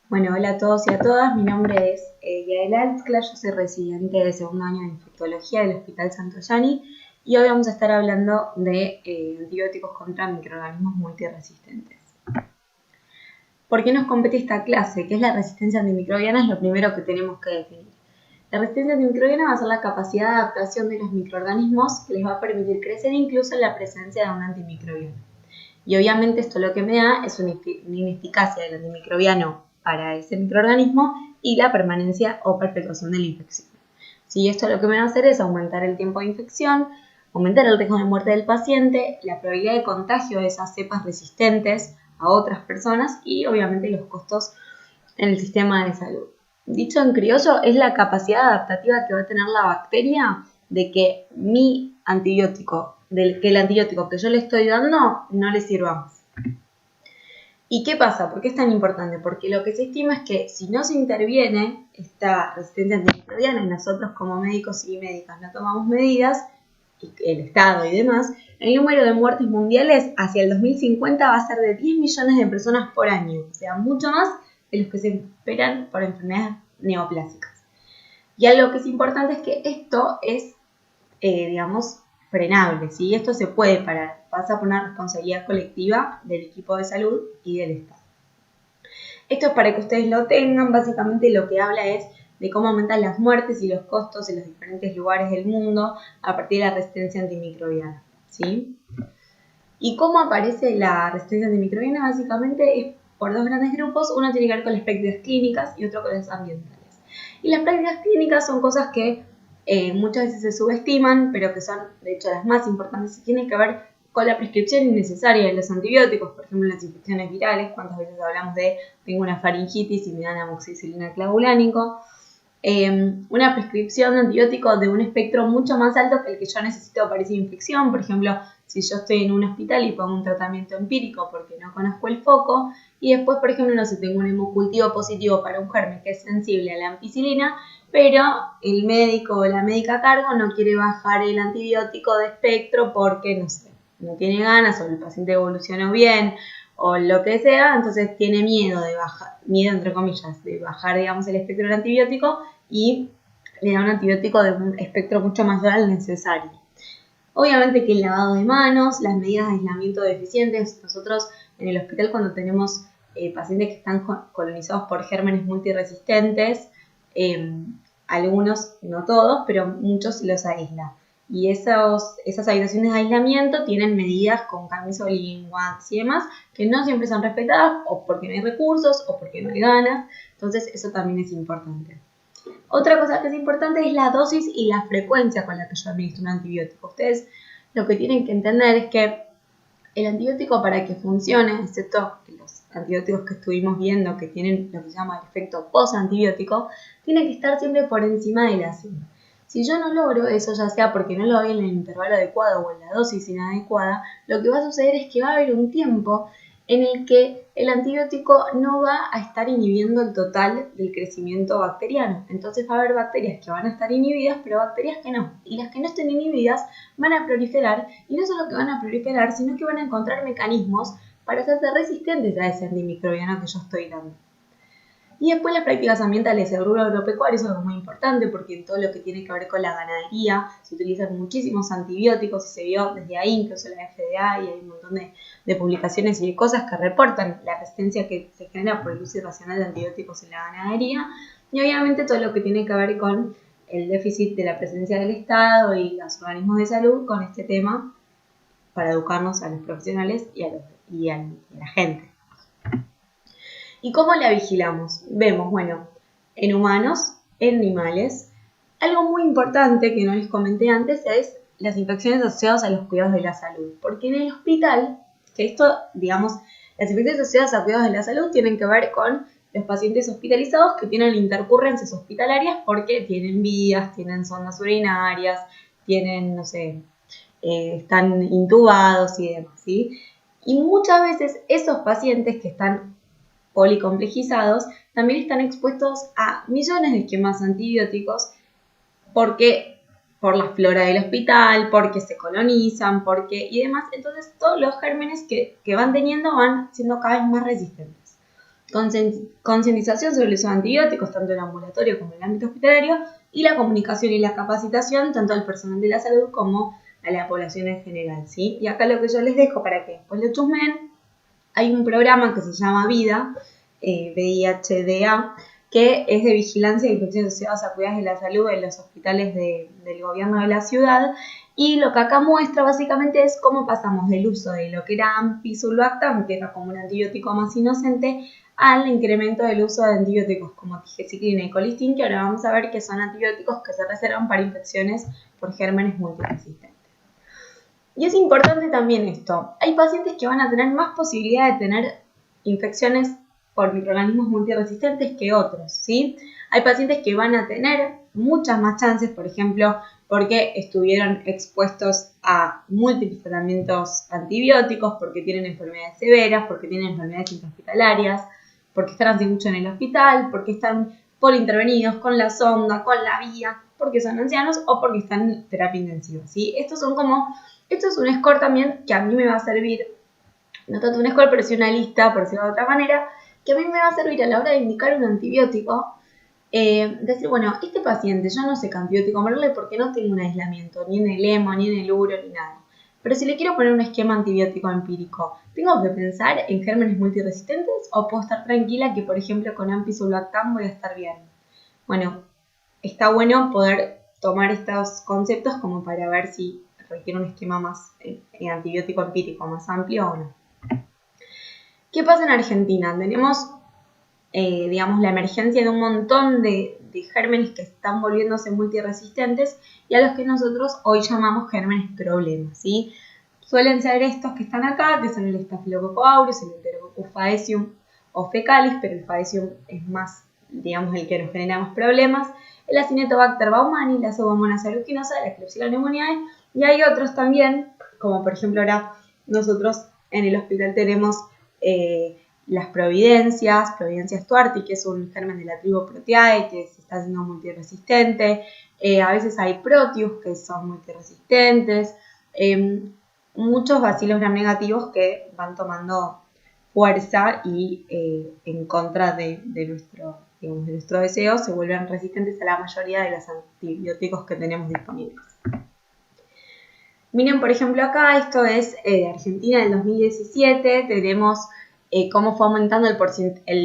Bueno, hola a todos y a todas, mi nombre es Yael Altzcla, yo soy residente de segundo año de infectología del Hospital Santoyani y hoy vamos a estar hablando de antibióticos contra microorganismos multiresistentes. ¿Por qué nos compete esta clase? ¿Qué es la resistencia antimicrobiana? Es lo primero que tenemos que definir. La resistencia antimicrobiana va a ser la capacidad de adaptación de los microorganismos que les va a permitir crecer incluso en la presencia de un antimicrobiano. Y obviamente esto lo que me da es una ineficacia del antimicrobiano para ese microorganismo y la permanencia o perpetuación de la infección. Si esto lo que me va a hacer es aumentar el tiempo de infección, aumentar el riesgo de muerte del paciente, la probabilidad de contagio de esas cepas resistentes a otras personas y obviamente los costos en el sistema de salud. Dicho en criollo, es la capacidad adaptativa que va a tener la bacteria de que el antibiótico que yo le estoy dando no le sirva más. ¿Y qué pasa? ¿Por qué es tan importante? Porque lo que se estima es que si no se interviene esta resistencia antimicrobiana y nosotros como médicos y médicas no tomamos medidas, y el Estado y demás, el número de muertes mundiales hacia el 2050 va a ser de 10 millones de personas por año, o sea, mucho más de los que se esperan por enfermedades neoplásicas. Y algo que es importante es que esto es, frenable, ¿sí? Esto se puede parar, pasa por una responsabilidad colectiva del equipo de salud y del Estado. Esto es para que ustedes lo tengan, básicamente lo que habla es de cómo aumentan las muertes y los costos en los diferentes lugares del mundo a partir de la resistencia antimicrobiana, ¿sí? ¿Y cómo aparece la resistencia antimicrobiana? Básicamente es por dos grandes grupos, uno tiene que ver con las prácticas clínicas y otro con las ambientales. Y las prácticas clínicas son cosas que muchas veces se subestiman, pero que son de hecho las más importantes y tienen que ver con la prescripción innecesaria de los antibióticos, por ejemplo en las infecciones virales, cuántas veces hablamos de tengo una faringitis y me dan amoxicilina clavulánico. Una prescripción de antibiótico de un espectro mucho más alto que el que yo necesito para esa infección. Por ejemplo, si yo estoy en un hospital y pongo un tratamiento empírico porque no conozco el foco y después, por ejemplo, no sé, tengo un hemocultivo positivo para un germen que es sensible a la ampicilina, pero el médico o la médica a cargo no quiere bajar el antibiótico de espectro porque, no sé, no tiene ganas o el paciente evolucionó bien o lo que sea, entonces tiene miedo de bajar, miedo entre comillas, de bajar, digamos, el espectro del antibiótico y le da un antibiótico de un espectro mucho mayor al necesario. Obviamente que el lavado de manos, las medidas de aislamiento deficientes, nosotros en el hospital cuando tenemos pacientes que están colonizados por gérmenes multiresistentes, algunos, no todos, pero muchos los aísla. Y esas habitaciones de aislamiento tienen medidas con camisol, guantes y demás que no siempre son respetadas o porque no hay recursos o porque no hay ganas. Entonces eso también es importante. Otra cosa que es importante es la dosis y la frecuencia con la que yo administro un antibiótico. Ustedes lo que tienen que entender es que el antibiótico para que funcione, excepto los antibióticos que estuvimos viendo que tienen lo que se llama el efecto post-antibiótico, tiene que estar siempre por encima de la 100. Si yo no logro eso, ya sea porque no lo doy en el intervalo adecuado o en la dosis inadecuada, lo que va a suceder es que va a haber un tiempo en el que el antibiótico no va a estar inhibiendo el total del crecimiento bacteriano. Entonces va a haber bacterias que van a estar inhibidas, pero bacterias que no. Y las que no estén inhibidas van a proliferar, y no solo que van a proliferar, sino que van a encontrar mecanismos para hacerse resistentes a ese antimicrobiano que yo estoy dando. Y después las prácticas ambientales, el rubro agropecuario es algo muy importante porque en todo lo que tiene que ver con la ganadería se utilizan muchísimos antibióticos y se vio desde ahí, incluso la FDA, y hay un montón de publicaciones y de cosas que reportan la resistencia que se genera por el uso irracional de antibióticos en la ganadería y obviamente todo lo que tiene que ver con el déficit de la presencia del Estado y los organismos de salud con este tema para educarnos a los profesionales y a la gente. ¿Y cómo la vigilamos? Vemos, bueno, en humanos, en animales. Algo muy importante que no les comenté antes es las infecciones asociadas a los cuidados de la salud. Porque en el hospital, que esto, digamos, las infecciones asociadas a cuidados de la salud tienen que ver con los pacientes hospitalizados que tienen intercurrencias hospitalarias porque tienen vías, tienen sondas urinarias, tienen, no sé, están intubados y demás, ¿sí? Y muchas veces esos pacientes que están policomplejizados también están expuestos a millones de esquemas antibióticos porque por la flora del hospital, porque se colonizan, y demás. Entonces todos los gérmenes que van teniendo van siendo cada vez más resistentes. concientización sobre el uso de antibióticos, tanto en el ambulatorio como en el ámbito hospitalario, y la comunicación y la capacitación, tanto al personal de la salud como a la población en general, ¿sí? Y acá lo que yo les dejo para que después lo chusmen, hay un programa que se llama VIDA, VIHDA, que es de vigilancia de infecciones asociadas a cuidados de la salud en los hospitales del gobierno de la ciudad. Y lo que acá muestra básicamente es cómo pasamos del uso de lo que era Ampicillin, que era como un antibiótico más inocente, al incremento del uso de antibióticos como tigecyclina y colistin, que ahora vamos a ver que son antibióticos que se reservan para infecciones por gérmenes multiresistentes. Y es importante también esto, hay pacientes que van a tener más posibilidad de tener infecciones por microorganismos multiresistentes que otros, ¿sí? Hay pacientes que van a tener muchas más chances, por ejemplo, porque estuvieron expuestos a múltiples tratamientos antibióticos, porque tienen enfermedades severas, porque tienen enfermedades intrahospitalarias, porque están hace mucho en el hospital, porque están polintervenidos con la sonda, con la vía, porque son ancianos o porque están en terapia intensiva, ¿sí? Esto es un score también que a mí me va a servir, no tanto un score, pero sí una lista, por decirlo de otra manera, que a mí me va a servir a la hora de indicar un antibiótico. Decir, bueno, este paciente yo no sé qué antibiótico ponerle porque no tengo un aislamiento, ni en el hemo, ni en el uro, ni nada. Pero si le quiero poner un esquema antibiótico empírico, ¿tengo que pensar en gérmenes multiresistentes o puedo estar tranquila que, por ejemplo, con Ampicillin voy a estar bien? Bueno, está bueno poder tomar estos conceptos como para ver si requiere un esquema más antibiótico empírico más amplio o no. ¿Qué pasa en Argentina? Tenemos digamos, la emergencia de un montón de gérmenes que están volviéndose multiresistentes y a los que nosotros hoy llamamos gérmenes problemas, ¿sí? Suelen ser estos que están acá, que son el Staphylococcus aureus, el Enterococcus faecium o fecalis, pero el faecium es más, digamos, el que nos genera más problemas, el Acinetobacter baumannii, la Pseudomonas aeruginosa, la Klebsiella pneumoniae, y hay otros también, como por ejemplo ahora nosotros en el hospital tenemos las Providencias tuarti, que es un germen de la tribu Proteae que se está haciendo multiresistente. A veces hay Proteus que son multiresistentes. Muchos bacilos gram negativos que van tomando fuerza y en contra de nuestro deseo se vuelven resistentes a la mayoría de los antibióticos que tenemos disponibles. Miren, por ejemplo, acá, esto es de Argentina del 2017, tenemos cómo fue aumentando el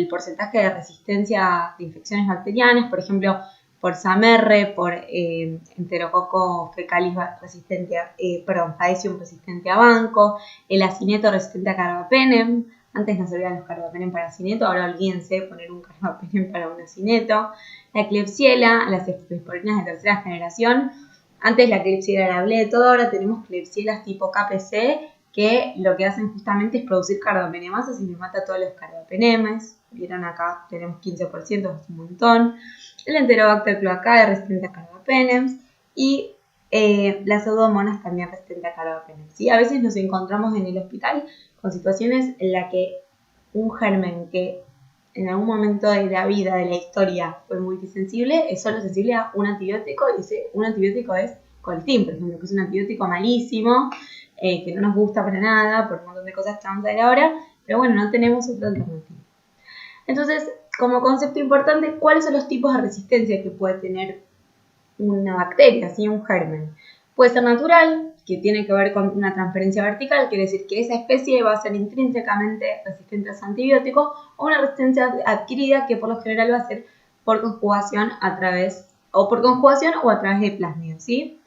porcentaje de resistencia de infecciones bacterianas, por ejemplo, por SAMR, por Enterococcus fecalis resistente, Faecium resistente a banco, el Acineto resistente a carbapenem. Antes no servían los carbapenem para Acineto, ahora olvídense poner un carbapenem para un Acineto. La Klebsiella, las ceftriasporinas de tercera generación. Antes la Klebsiella era bledo, ahora tenemos Klebsiellas tipo KPC, que lo que hacen justamente es producir carbapenemasas y nos mata a todos los carbapenemes. Vieron acá, tenemos 15%, es un montón. El Enterobacter cloacae resistente a carbapenems y las pseudomonas también resistentes a carbapenems. ¿Sí? A veces nos encontramos en el hospital con situaciones en las que un germen que en algún momento de la vida, de la historia, fue multisensible, es solo sensible a un antibiótico, y un antibiótico es colistin, por ejemplo, que es un antibiótico malísimo, que no nos gusta para nada, por un montón de cosas que vamos a ver ahora, pero bueno, no tenemos otra alternativa. Entonces, como concepto importante, ¿cuáles son los tipos de resistencia que puede tener una bacteria, ¿sí? Un germen? Puede ser natural, que tiene que ver con una transferencia vertical, quiere decir que esa especie va a ser intrínsecamente resistente a los antibióticos, o una resistencia adquirida que por lo general va a ser por conjugación o a través de plásmidos, ¿sí?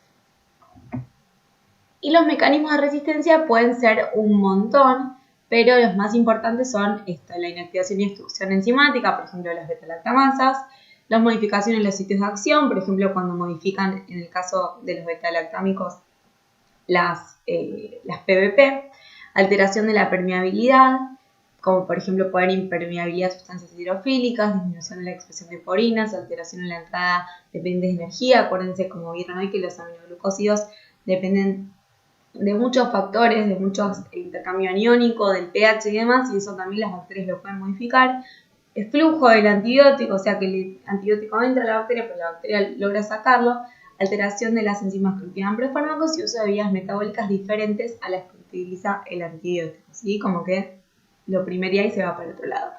Y los mecanismos de resistencia pueden ser un montón, pero los más importantes son la inactivación y destrucción enzimática, por ejemplo las beta-lactamasas, las modificaciones en los sitios de acción, por ejemplo cuando modifican, en el caso de los beta-lactámicos, las PBP, alteración de la permeabilidad, como por ejemplo poder impermeabilidad a sustancias hidrofílicas, disminución de la expresión de porinas, alteración en la entrada de energía. Acuérdense, como vieron hoy, que los aminoglucósidos dependen de muchos factores, de muchos intercambio aniónico, del pH y demás, y eso también las bacterias lo pueden modificar. El flujo del antibiótico, o sea que el antibiótico entra a la bacteria, pero la bacteria logra sacarlo. Alteración de las enzimas que utilizan prefármacos y uso de vías metabólicas diferentes a las que utiliza el antibiótico, ¿sí? Como que lo primería y se va para el otro lado.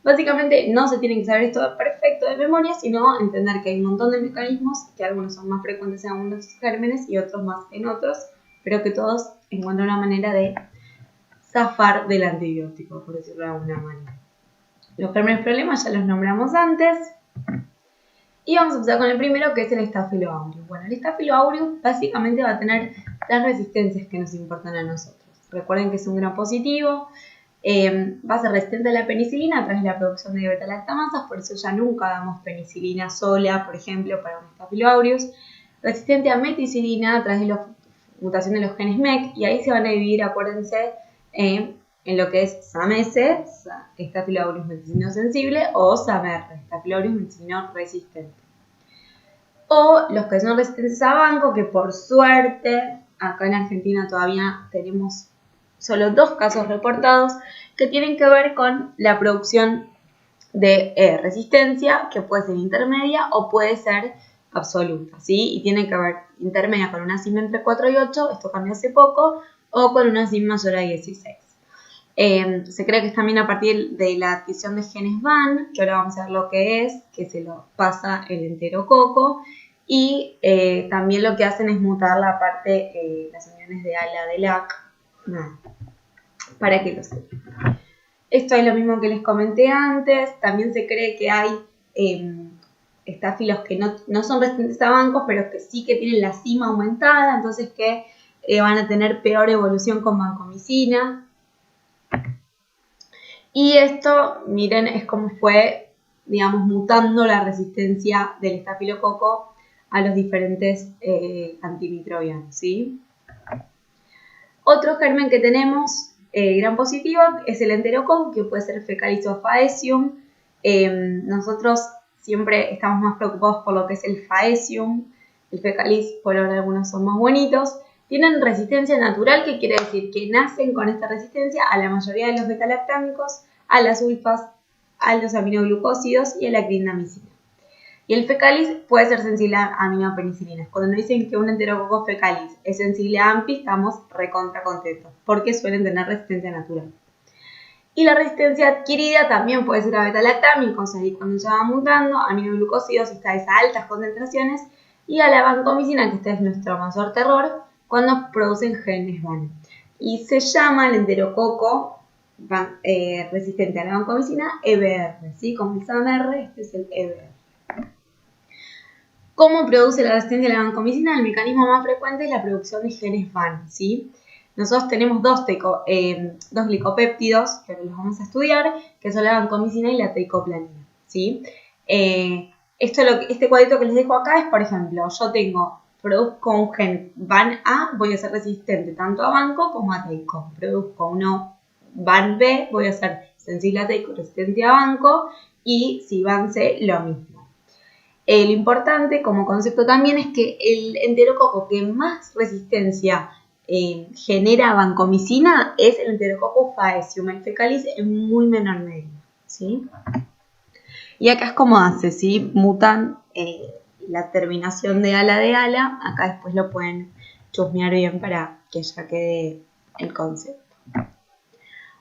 Básicamente no se tienen que saber esto perfecto de memoria, sino entender que hay un montón de mecanismos, que algunos son más frecuentes en algunos gérmenes y otros más en otros, pero que todos encuentran una manera de zafar del antibiótico, por decirlo de alguna manera. Los gérmenes problemas ya los nombramos antes. Y vamos a empezar con el primero, que es el Staphylo aureus. Bueno, el Staphylo aureus básicamente va a tener las resistencias que nos importan a nosotros. Recuerden que es un gram positivo, va a ser resistente a la penicilina a través de la producción de beta-lactamasas, por eso ya nunca damos penicilina sola, por ejemplo, para un Staphylo aureus. Resistente a meticilina a través de la mutación de los genes MEC, y ahí se van a dividir, acuérdense, en lo que es SAMS, Staphylo aureus meticilino sensible, o SAMR, Staphylo aureus meticilino resistente. O los que son resistentes a banco, que por suerte acá en Argentina todavía tenemos solo 2 casos reportados, que tienen que ver con la producción de resistencia, que puede ser intermedia o puede ser absoluta, ¿sí? Y tiene que ver intermedia con una SIM entre 4 y 8, esto cambió hace poco, o con una SIM mayor a 16. Se cree que es también a partir de la adquisición de genes VAN, que ahora vamos a ver lo que es, que se lo pasa el enterococo, y también lo que hacen es mutar la parte, las uniones de ALA de LAC, para que lo sepan. Esto es lo mismo que les comenté antes. También se cree que hay estáfilos que no son resistentes a bancos, pero que sí que tienen la cima aumentada, entonces que van a tener peor evolución con vancomicina. Y esto, miren, es como fue, digamos, mutando la resistencia del estafilococo a los diferentes antimicrobianos, ¿sí? Otro germen que tenemos gram positivo es el enterococo, que puede ser Fecalis o Faecium. Nosotros siempre estamos más preocupados por lo que es el Faecium. El Fecalis, por ahora algunos son más bonitos. Tienen resistencia natural, que quiere decir que nacen con esta resistencia a la mayoría de los betalactámicos, a las sulfas, a los aminoglucósidos y a la clindamicina. Y el Fecalis puede ser sensible a aminopenicilinas. Cuando nos dicen que un enterococo Fecalis es sensible a AMPI, estamos recontra contentos, porque suelen tener resistencia natural. Y la resistencia adquirida también puede ser a betalactámicos, ahí cuando ya va mutando, aminoglucósidos, estáis a altas concentraciones, y a la vancomicina, que este es nuestro mayor terror, cuando producen genes VAN. Y se llama el enterococo resistente a la vancomicina EBR, ¿sí? Como el SAMR, este es el EBR. ¿Cómo produce la resistencia a la vancomicina? El mecanismo más frecuente es la producción de genes VAN, ¿sí? Nosotros tenemos dos glicopéptidos, que ahora los vamos a estudiar, que son la vancomicina y la teicoplanina, ¿sí? Este cuadrito que les dejo acá es, por ejemplo, yo produzco un gen VAN A, voy a ser resistente tanto a banco como a teico. Produzco uno VAN B, voy a ser sensible a teico, resistente a banco, y si VAN C, lo mismo. Lo importante como concepto también es que el enterococo que más resistencia genera vancomicina es el enterococo Faecium, el Fecalis en muy menor medida, ¿sí? Y acá es como hace, ¿sí? Mutan la terminación de ala, acá después lo pueden chusmear bien para que ya quede el concepto.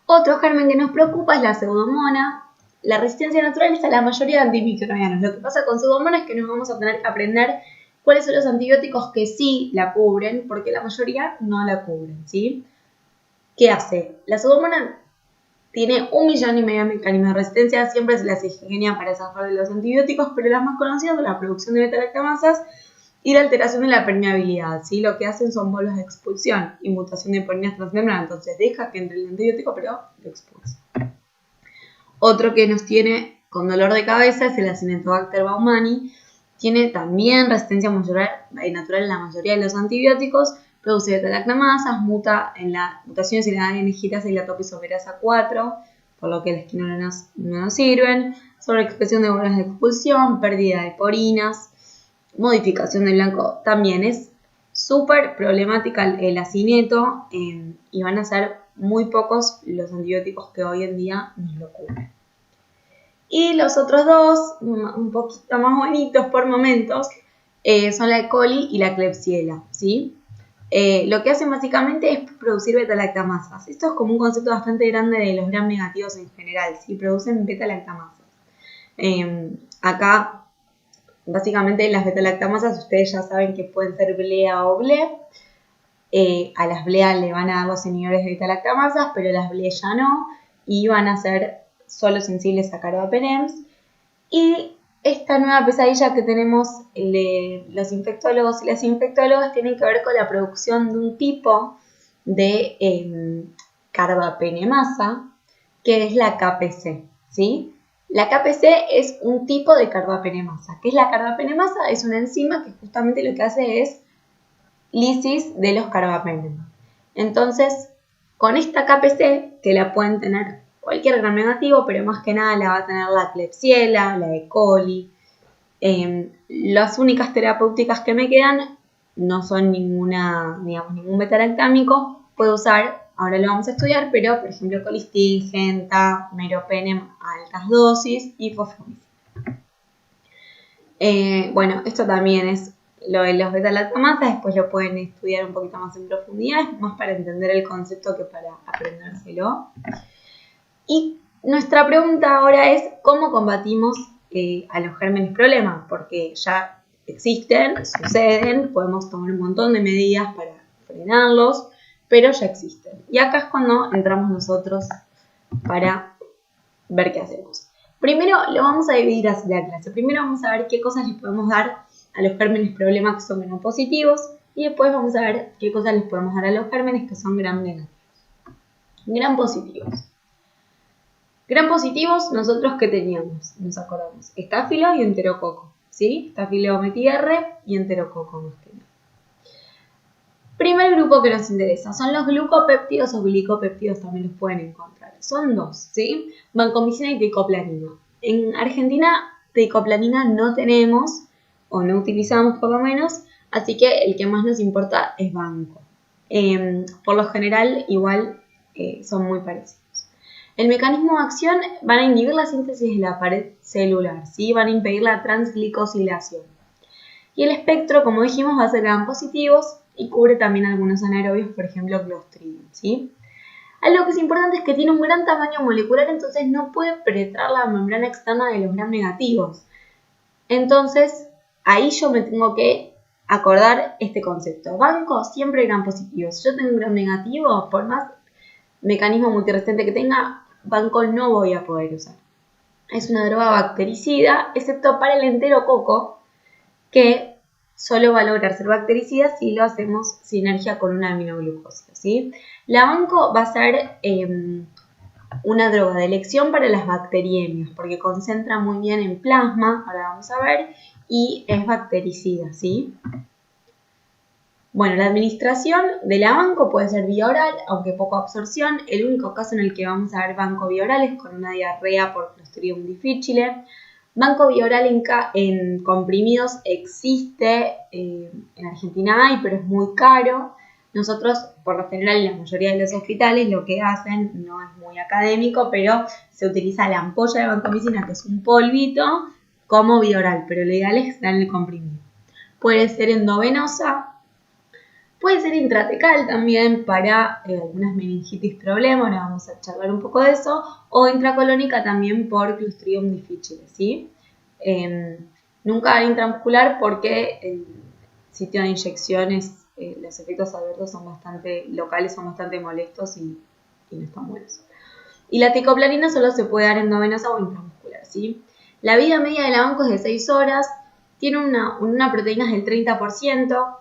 Otro germen que nos preocupa es la pseudomonas. La resistencia natural es a la mayoría de antimicrobianos. Lo que pasa con pseudomonas es que nos vamos a tener que aprender cuáles son los antibióticos que sí la cubren, porque la mayoría no la cubren, ¿sí? ¿Qué hace? La pseudomonas tiene 1,5 millones de mecanismos de resistencia, siempre se las ingenia para zafar de los antibióticos, pero las más conocidas son la producción de beta-lactamasas y la alteración de la permeabilidad, ¿sí? Lo que hacen son bolos de expulsión y mutación de porinas transmembrana, entonces deja que entre el antibiótico, pero lo expulsa. Otro que nos tiene con dolor de cabeza es el Acinetobacter baumannii. Tiene también resistencia natural en la mayoría de los antibióticos, produce beta-lactamasas, muta en las mutaciones en la angiotensina y la topoisomerasa 4, por lo que las quinolonas no nos sirven, sobreexpresión de bolas de expulsión, pérdida de porinas, modificación del blanco. También es súper problemática el acineto y van a ser muy pocos los antibióticos que hoy en día nos lo cubren. Y los otros dos, un poquito más bonitos por momentos, son la E. coli y la Klebsiella, ¿sí? Lo que hacen básicamente es producir beta-lactamasas. Esto es como un concepto bastante grande de los gram negativos en general, ¿sí? Producen beta-lactamasas. Acá, básicamente, las beta-lactamasas ustedes ya saben que pueden ser blea o ble. A las blea le van a dar los inhibidores de beta-lactamasas, pero las ble ya no, y van a ser solo sensibles a carbapenems. Y esta nueva pesadilla que tenemos los infectólogos y las infectólogas tiene que ver con la producción de un tipo de carbapenemasa, que es la KPC, ¿sí? La KPC es un tipo de carbapenemasa. ¿Qué es la carbapenemasa? Es una enzima que justamente lo que hace es lisis de los carbapenemas. Entonces, con esta KPC, que la pueden tener cualquier gram negativo, pero más que nada la va a tener la Klebsiella, la E. coli. Las únicas terapéuticas que me quedan no son ningún beta-lactámico. Puedo usar, ahora lo vamos a estudiar, pero por ejemplo colistin, genta, meropenem a altas dosis y fosfomicina. Bueno, esto también es lo de los beta-lactamasas, después lo pueden estudiar un poquito más en profundidad, es más para entender el concepto que para aprendérselo. Y nuestra pregunta ahora es ¿cómo combatimos a los gérmenes problema? Porque ya existen, suceden, podemos tomar un montón de medidas para frenarlos, pero ya existen. Y acá es cuando entramos nosotros para ver qué hacemos. Primero lo vamos a dividir así la clase. Primero vamos a ver qué cosas les podemos dar a los gérmenes problema que son gram positivos y después vamos a ver qué cosas les podemos dar a los gérmenes que son gram negativos. Gram positivos. Gram positivos, nosotros ¿qué teníamos? Nos acordamos. Estáfilo y enterococo, ¿sí? Staphylococcus y enterococo más que nada. Primer grupo que nos interesa son los glucopéptidos o glicopéptidos, también los pueden encontrar. Son dos, ¿sí? Vancomicina y teicoplanin. En Argentina, teicoplanin no tenemos, o no utilizamos por lo menos, así que el que más nos importa es vanco. Por lo general, igual son muy parecidos. El mecanismo de acción van a inhibir la síntesis de la pared celular, ¿sí? Van a impedir la transglicosilación. Y el espectro, como dijimos, va a ser gram positivos y cubre también algunos anaerobios, por ejemplo, Clostridium, ¿sí? Algo que es importante es que tiene un gran tamaño molecular, entonces no puede penetrar la membrana externa de los gram negativos. Entonces, ahí yo me tengo que acordar este concepto. Banco siempre gram positivos. Si yo tengo un gram negativo, por más mecanismo multiresistente que tenga, banco no voy a poder usar. Es una droga bactericida, excepto para el enterococo, que solo va a lograr ser bactericida si lo hacemos sinergia con una aminoglucosa, ¿sí? La banco va a ser una droga de elección para las bacteriemias, porque concentra muy bien en plasma, ahora vamos a ver, y es bactericida, ¿sí? Bueno, la administración de la banco puede ser vía oral, aunque poco absorción. El único caso en el que vamos a ver banco vía oral es con una diarrea por Clostridium difficile. Banco vía oral en comprimidos existe, en Argentina hay, pero es muy caro. Nosotros, por lo general, en la mayoría de los hospitales lo que hacen, no es muy académico, pero se utiliza la ampolla de vancomicina, que es un polvito, como vía oral, pero lo ideal es dar el comprimido. Puede ser endovenosa. Puede ser intratecal también para algunas meningitis problemas, ahora vamos a charlar un poco de eso, o intracolónica también por Clostridium difficile, ¿sí? Nunca intramuscular porque el sitio de inyecciones, los efectos adversos son bastante locales, son bastante molestos y no están buenos. Y la teicoplanin solo se puede dar endovenosa o intramuscular, ¿sí? La vida media de la banco es de 6 horas, tiene una proteína del 30%,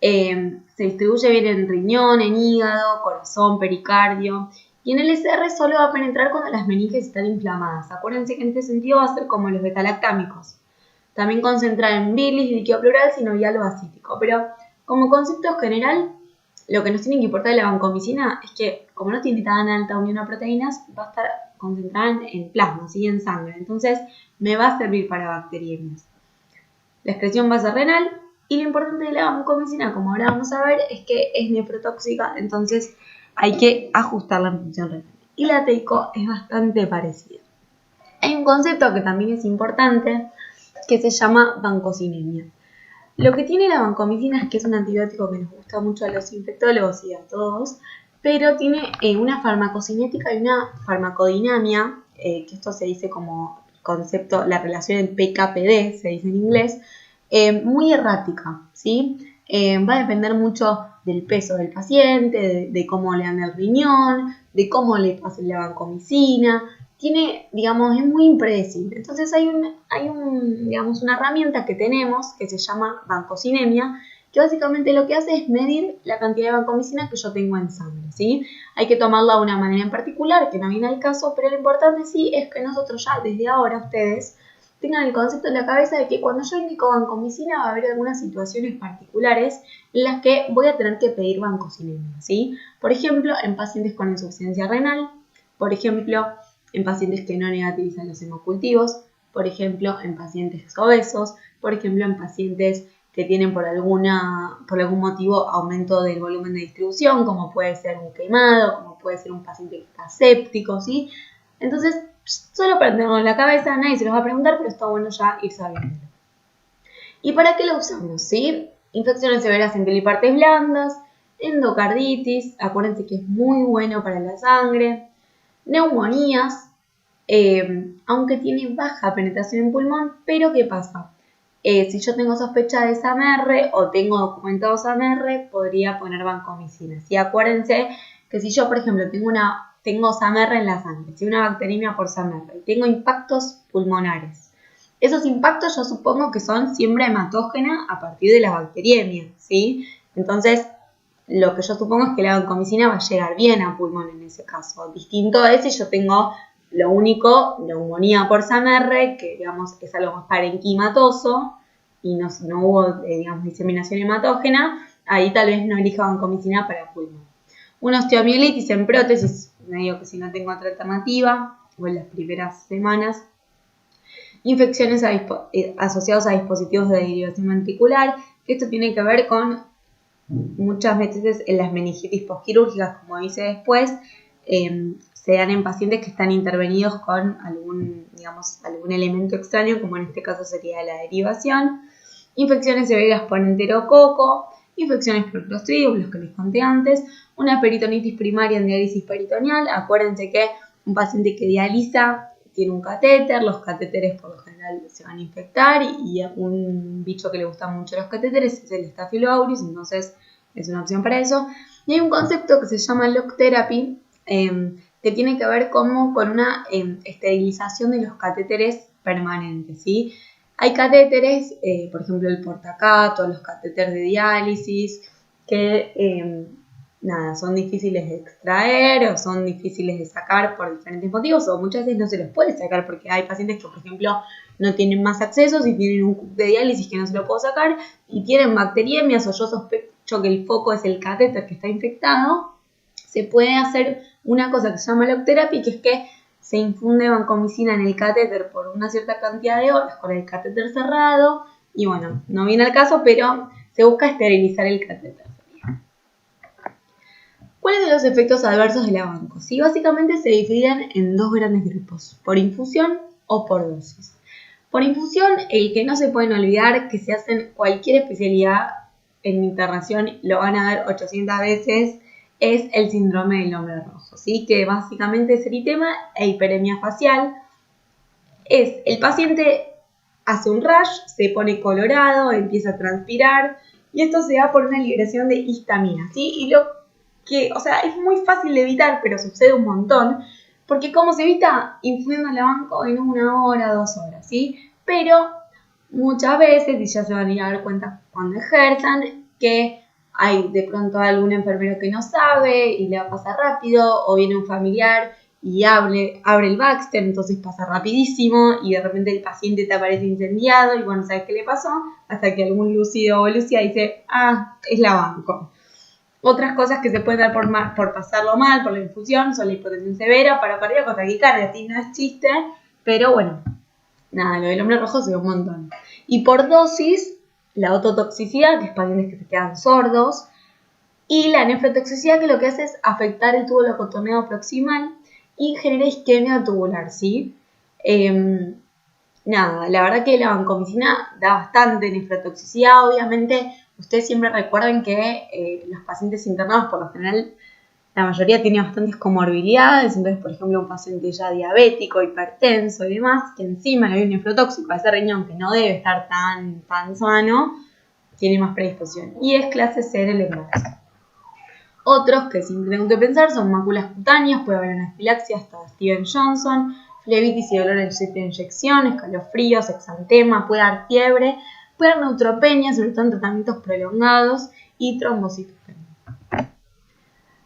se distribuye bien en riñón, en hígado, corazón, pericardio. Y en el SR solo va a penetrar cuando las meninges están inflamadas. Acuérdense que en este sentido va a ser como los beta-lactámicos. También concentrar en bilis, líquido pleural, sinovial o acítico. Pero como concepto general, lo que nos tiene que importar de la vancomicina es que como no tiene tan alta unión a proteínas, va a estar concentrada en plasma, ¿sí? En sangre. Entonces me va a servir para bacteriemias. La excreción va a ser renal. Y lo importante de la vancomicina, como ahora vamos a ver, es que es nefrotóxica, entonces hay que ajustar la función renal. Y la teico es bastante parecida. Hay un concepto que también es importante, que se llama vancocinemia. Lo que tiene la vancomicina es que es un antibiótico que nos gusta mucho a los infectólogos y a todos, pero tiene una farmacocinética y una farmacodinamia, que esto se dice como concepto, la relación en PKPD, se dice en inglés, muy errática, ¿sí? Va a depender mucho del peso del paciente, de cómo le anda el riñón, de cómo le pase la vancomicina. Tiene, digamos, es muy impredecible. Entonces hay digamos, una herramienta que tenemos que se llama vancocinemia, que básicamente lo que hace es medir la cantidad de vancomicina que yo tengo en sangre, ¿sí? Hay que tomarla de una manera en particular, que no viene al caso, pero lo importante sí es que nosotros ya desde ahora ustedes tengan el concepto en la cabeza de que cuando yo indico vancomicina va a haber algunas situaciones particulares en las que voy a tener que pedir vancocinemia, ¿sí? Por ejemplo, en pacientes con insuficiencia renal, por ejemplo, en pacientes que no negativizan los hemocultivos, por ejemplo, en pacientes obesos, por ejemplo, en pacientes que tienen por algún motivo aumento del volumen de distribución, como puede ser un quemado, como puede ser un paciente que está séptico, ¿sí? Entonces, solo para tenerlo en la cabeza, nadie se los va a preguntar, pero está bueno ya ir sabiéndolo. ¿Y para qué lo usamos? ¿Sí? Infecciones severas en piel y partes blandas, endocarditis, acuérdense que es muy bueno para la sangre, neumonías, aunque tiene baja penetración en pulmón, pero ¿qué pasa? Si yo tengo sospecha de SAMR o tengo documentado SAMR, podría poner vancomicina. ¿Sí? Acuérdense que si yo, por ejemplo, tengo SAMR en la sangre, si una bacteremia por SAMR y tengo impactos pulmonares, esos impactos yo supongo que son siempre hematógenas a partir de la bacteriemia, ¿sí? Entonces, lo que yo supongo es que la vancomicina va a llegar bien a pulmón en ese caso. Distinto es si yo tengo lo único, neumonía por SAMR, que digamos es algo más parenquimatoso y no hubo, digamos, diseminación hematógena, ahí tal vez no elija vancomicina para pulmón. Una osteomielitis en prótesis, me digo que si no tengo otra alternativa, o en las primeras semanas. Infecciones asociadas a dispositivos de derivación ventricular, que esto tiene que ver con muchas veces en las meningitis postquirúrgicas, como dice después, se dan en pacientes que están intervenidos con algún elemento extraño, como en este caso sería la derivación. Infecciones severas por enterococo, infecciones por Clostridium, los que les conté antes, una peritonitis primaria en diálisis peritoneal. Acuérdense que un paciente que dializa tiene un catéter, los catéteres por lo general se van a infectar y un bicho que le gusta mucho los catéteres es el Staphylococcus, entonces es una opción para eso. Y hay un concepto que se llama lock therapy, que tiene que ver con una esterilización de los catéteres permanentes, ¿sí? Hay catéteres, por ejemplo el portacato, los catéteres de diálisis, que son difíciles de extraer o son difíciles de sacar por diferentes motivos, o muchas veces no se los puede sacar porque hay pacientes que, por ejemplo, no tienen más accesos y tienen un cup de diálisis que no se lo puedo sacar y tienen bacteriemias, o yo sospecho que el foco es el catéter que está infectado. Se puede hacer una cosa que se llama lock therapy, que es que se infunde vancomicina en el catéter por una cierta cantidad de horas con el catéter cerrado y bueno, no viene al caso, pero se busca esterilizar el catéter. ¿Cuáles son los efectos adversos de la vanco? Sí, básicamente se dividen en dos grandes grupos, por infusión o por dosis. Por infusión, el que no se pueden olvidar que se hacen cualquier especialidad en internación, lo van a ver 800 veces, es el síndrome del hombre rojo, ¿sí? Que básicamente es eritema e hiperemia facial. El paciente hace un rash, se pone colorado, empieza a transpirar y esto se da por una liberación de histamina, ¿sí? Y es muy fácil de evitar, pero sucede un montón, porque ¿cómo se evita? Infundiendo la vanco en 1 hora, 2 horas, ¿sí? Pero muchas veces, y ya se van a ir a dar cuenta cuando ejerzan, que hay de pronto algún enfermero que no sabe y le va a pasar rápido, o viene un familiar y abre el Baxter, entonces pasa rapidísimo y de repente el paciente te aparece incendiado y bueno, ¿sabes qué le pasó? Hasta que algún lúcido o lúcida dice, es la vanco. Otras cosas que se pueden dar por pasarlo mal, por la infusión, son la hipotensión severa, paracardia con taquicardia, así no es chiste, pero bueno, nada, lo del hombre rojo se ve un montón. Y por dosis, la ototoxicidad, que es pacientes que se quedan sordos, y la nefrotoxicidad, que lo que hace es afectar el túbulo cotoneo proximal y genera isquemia tubular, ¿sí? nada, la verdad que la vancomicina da bastante nefrotoxicidad. Obviamente, ustedes siempre recuerden que los pacientes internados por lo general la mayoría tiene bastantes comorbilidades, entonces por ejemplo un paciente ya diabético, hipertenso y demás, que encima le hay un nefrotóxico a ese riñón que no debe estar tan sano, tiene más predisposición. Y es clase C en el embarazo. Otros que siempre tengo que pensar son máculas cutáneas, puede haber anafilaxia hasta Stevens-Johnson, flebitis y dolor en 7 inyecciones, escalofríos, exantema, puede dar fiebre, puede dar neutropenia, sobre todo en tratamientos prolongados, y trombocitopenia.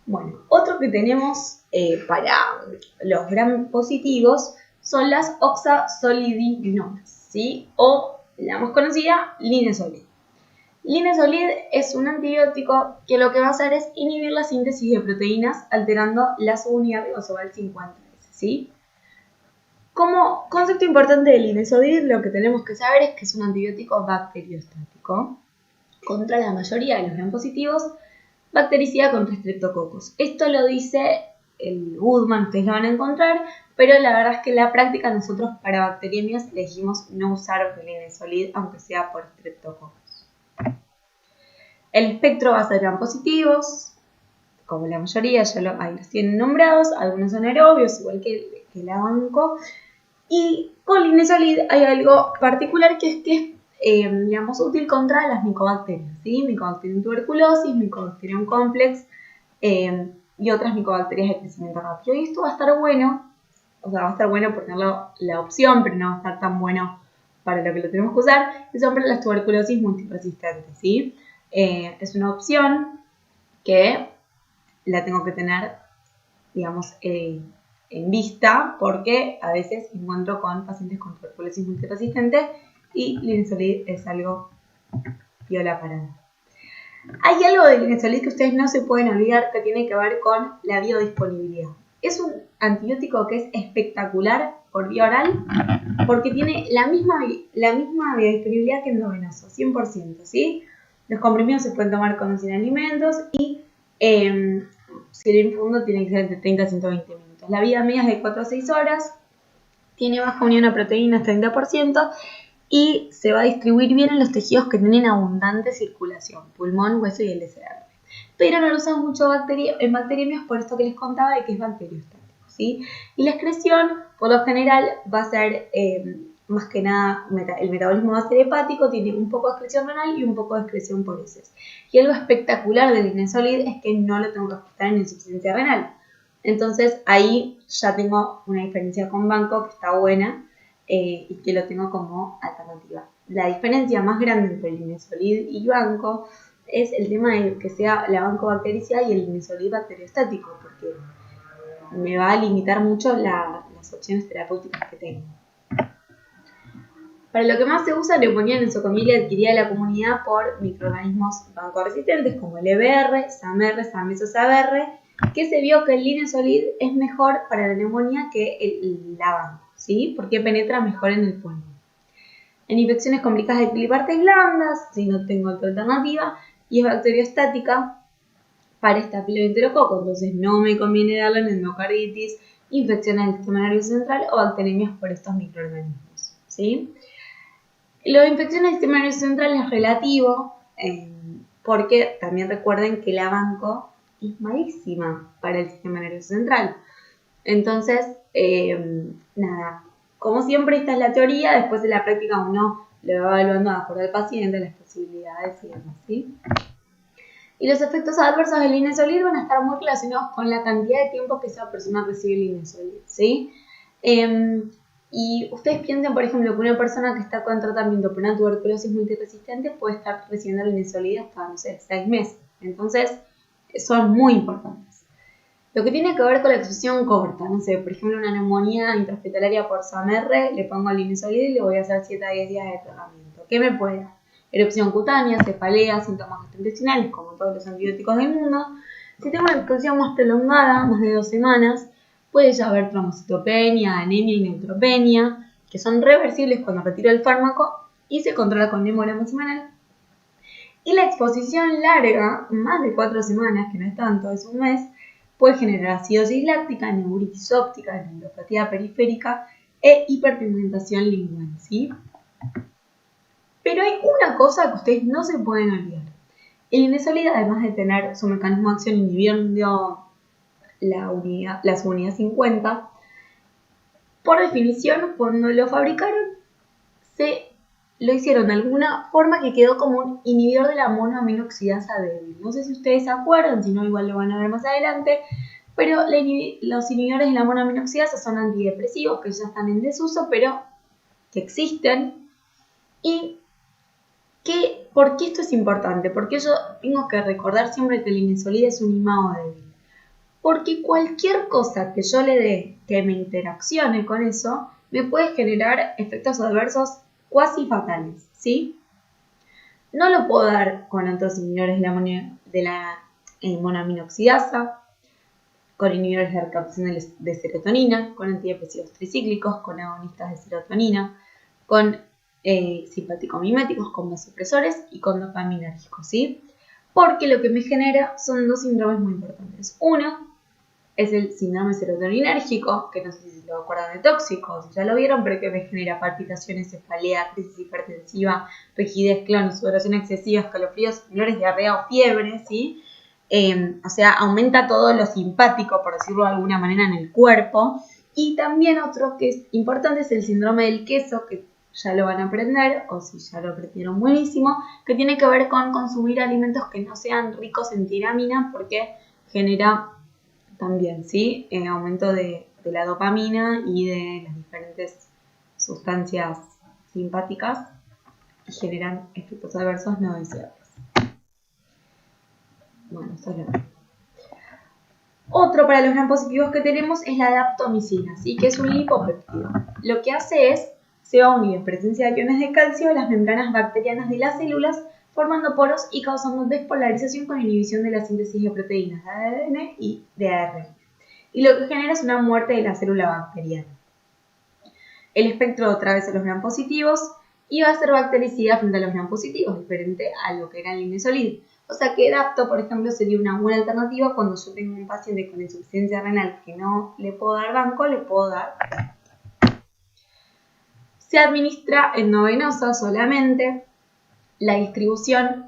Bueno, otro que tenemos para los gram positivos son las oxazolidinonas, ¿sí? O la más conocida, linezolid. Linezolid es un antibiótico que lo que va a hacer es inhibir la síntesis de proteínas alterando la subunidad ribosoma 50 veces, ¿sí? Como concepto importante del linezolid, lo que tenemos que saber es que es un antibiótico bacteriostático contra la mayoría de los gram positivos, bactericida contra estreptococos. Esto lo dice el Goodman, ustedes lo van a encontrar, pero la verdad es que en la práctica nosotros para bacteriemias elegimos no usar linezolid, aunque sea por estreptococos. El espectro va a ser gram positivos, como la mayoría, ahí los tienen nombrados, algunos son aerobios, igual que la banco. Y con linezolid hay algo particular que es digamos, útil contra las micobacterias, ¿sí? Mycobacterium tuberculosis, Mycobacterium complex y otras micobacterias de crecimiento rápido. Y esto va a estar bueno, o sea, va a estar bueno por tener la opción, pero no va a estar tan bueno para lo que lo tenemos que usar, que son para las tuberculosis multiresistentes, ¿sí? Es una opción que la tengo que tener, digamos, en vista, porque a veces encuentro con pacientes con tuberculosis multiresistente y linezolid es algo piola para mí. Hay algo de linezolid que ustedes no se pueden olvidar que tiene que ver con la biodisponibilidad. Es un antibiótico que es espectacular por vía oral porque tiene la misma biodisponibilidad que endovenoso, 100%, ¿sí? Los comprimidos se pueden tomar con o sin alimentos y si el infundo tiene que ser entre 30 a 120 minutos. La vida media es de 4 a 6 horas, tiene baja unión a proteínas, 30%, y se va a distribuir bien en los tejidos que tienen abundante circulación, pulmón, hueso y LCR. Pero no lo usan mucho en bacteriemias por esto que les contaba de que es bacteriostático, ¿sí? Y la excreción, por lo general, va a ser, más que nada, el metabolismo va a ser hepático, tiene un poco de excreción renal y un poco de excreción por heces. Y algo espectacular del linezolid es que no lo tengo que ajustar en insuficiencia renal. Entonces ahí ya tengo una diferencia con banco que está buena y que lo tengo como alternativa. La diferencia más grande entre el linezolid y banco es el tema de que sea la banco bactericida y el linezolid bacteriostático, porque me va a limitar mucho las opciones terapéuticas que tengo. Para lo que más se usa, neumonía nosocomial adquirida de la comunidad por microorganismos bancoresistentes como el EBR, SAMR, SAMESO-SABR, que se vio que el linezolid es mejor para la neumonía que la banco, ¿sí? Porque penetra mejor en el pulmón. En infecciones complicadas de pilipartes blandas, si no tengo otra alternativa, y es bacteriostática para estafiloenterococo, entonces no me conviene darle en endocarditis, infecciones del sistema nervioso central o bacteriemias por estos microorganismos, ¿sí? Lo de infecciones del sistema nervioso central es relativo, porque también recuerden que la banco es malísima para el sistema nervioso central. Entonces, nada, como siempre esta es la teoría, después de la práctica uno lo va evaluando de acuerdo al paciente, las posibilidades y demás, ¿sí? Y los efectos adversos del linezolid van a estar muy relacionados con la cantidad de tiempo que esa persona recibe el linezolid, ¿sí? Y ustedes piensen, por ejemplo, que una persona que está con tratamiento por una tuberculosis multiresistente puede estar recibiendo linezolid hasta, no sé, 6 meses. Entonces, son muy importantes. Lo que tiene que ver con la exposición corta, no sé, por ejemplo, una neumonía intrahospitalaria por SAMR, le pongo linezolid y le voy a hacer 7 a 10 días de tratamiento. ¿Qué me puede dar? Erupción cutánea, cefalea, síntomas gastrointestinales, como todos los antibióticos del mundo. Si tengo una exposición más prolongada, más de 2 semanas, puede ya haber trombocitopenia, anemia y neutropenia, que son reversibles cuando retiro el fármaco y se controla con hemograma semanal. Y la exposición larga, más de 4 semanas, que no es tanto, es un mes, puede generar acidosis láctica, neuritis óptica, neuropatía periférica, e hiperpigmentación lingual, ¿sí? Pero hay una cosa que ustedes no se pueden olvidar. El linezolid, además de tener su mecanismo de acción inhibiendo la subunidad 50, por definición, cuando lo fabricaron, lo hicieron de alguna forma que quedó como un inhibidor de la monoaminoxidasa débil. No sé si ustedes se acuerdan, si no igual lo van a ver más adelante, pero los inhibidores de la monoaminoxidasa son antidepresivos que ya están en desuso, pero que existen. ¿Y por qué esto es importante? Porque yo tengo que recordar siempre que el linezolid es un IMAO débil. Porque cualquier cosa que yo le dé que me interaccione con eso, me puede generar efectos adversos cuasi fatales, ¿sí? No lo puedo dar con otros inhibidores de la monoaminoxidasa, con inhibidores de recaptación de serotonina, con antidepresivos tricíclicos, con agonistas de serotonina, con simpático-miméticos, con vasopresores y con dopaminérgicos, ¿sí? Porque lo que me genera son dos síndromes muy importantes. Uno es el síndrome serotoninérgico, que no sé si lo acuerdan de tóxico, si ya lo vieron, pero que me genera palpitaciones, cefalea, crisis hipertensiva, rigidez, clon, sudoración excesiva, escalofríos, dolores, diarrea o fiebre, ¿sí? O sea, aumenta todo lo simpático, por decirlo de alguna manera, en el cuerpo. Y también otro que es importante es el síndrome del queso, que ya lo van a aprender, o si ya lo aprendieron buenísimo, que tiene que ver con consumir alimentos que no sean ricos en tiramina, porque genera también, ¿sí? Aumento de la dopamina y de las diferentes sustancias simpáticas y generan efectos adversos no deseados. Bueno, esto es lo mismo. Otro para los gram positivos que tenemos es la daptomicina, ¿sí? Que es un lipopéptido. Lo que hace es, se va a unir en presencia de iones de calcio a las membranas bacterianas de las células, formando poros y causando despolarización con inhibición de la síntesis de proteínas de ADN y de ARN. Y lo que genera es una muerte de la célula bacteriana. El espectro otra vez a los gram positivos y va a ser bactericida frente a los gram positivos, diferente a lo que era el linezolid. O sea que Dapto, por ejemplo, sería una buena alternativa cuando yo tengo un paciente con insuficiencia renal que no le puedo dar banco, le puedo dar Dapto. Se administra endovenosa solamente. La distribución